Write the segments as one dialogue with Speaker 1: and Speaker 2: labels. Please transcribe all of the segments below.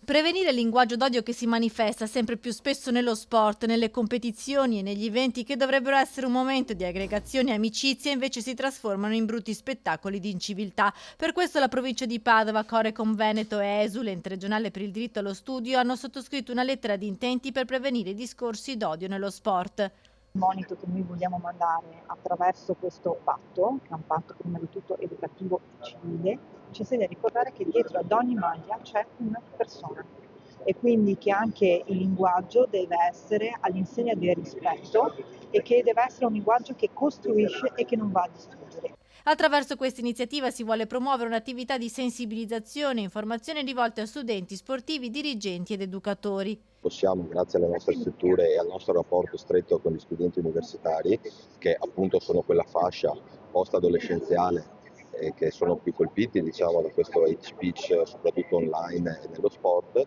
Speaker 1: Prevenire il linguaggio d'odio che si manifesta sempre più spesso nello sport, nelle competizioni e negli eventi che dovrebbero essere un momento di aggregazione e amicizia invece si trasformano in brutti spettacoli di inciviltà. Per questo la provincia di Padova, Corecom Veneto e ESU, l'ente regionale per il diritto allo studio, hanno sottoscritto una lettera di intenti per prevenire i discorsi d'odio nello sport.
Speaker 2: Il monito che noi vogliamo mandare attraverso questo patto, che è un patto prima di tutto educativo e civile, ci sia da ricordare che dietro ad ogni maglia c'è una persona e quindi che anche il linguaggio deve essere all'insegna del rispetto e che deve essere un linguaggio che costruisce e che non va a distruggere.
Speaker 1: Attraverso questa iniziativa si vuole promuovere un'attività di sensibilizzazione e informazione rivolte a studenti, sportivi, dirigenti ed educatori.
Speaker 3: Possiamo, grazie alle nostre strutture e al nostro rapporto stretto con gli studenti universitari, che appunto sono quella fascia post-adolescenziale che sono più colpiti diciamo, da questo hate speech soprattutto online e nello sport,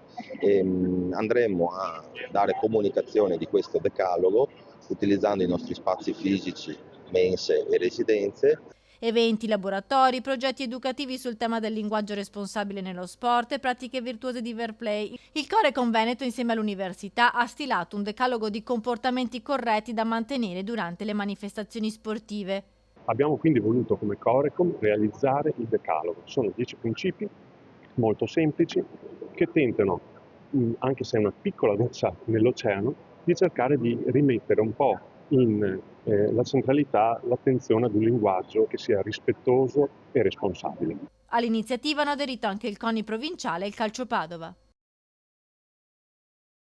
Speaker 3: andremo a dare comunicazione di questo decalogo utilizzando i nostri spazi fisici, mense e residenze.
Speaker 1: Eventi, laboratori, progetti educativi sul tema del linguaggio responsabile nello sport e pratiche virtuose di fair play. Il Corecom Veneto, insieme all'università, ha stilato un decalogo di comportamenti corretti da mantenere durante le manifestazioni sportive.
Speaker 4: Abbiamo quindi voluto come Corecom realizzare il decalogo. Sono 10 principi molto semplici che tentano, anche se è una piccola goccia nell'oceano, di cercare di rimettere un po' in la centralità l'attenzione ad un linguaggio che sia rispettoso e responsabile.
Speaker 1: All'iniziativa hanno aderito anche il CONI provinciale e il Calcio Padova.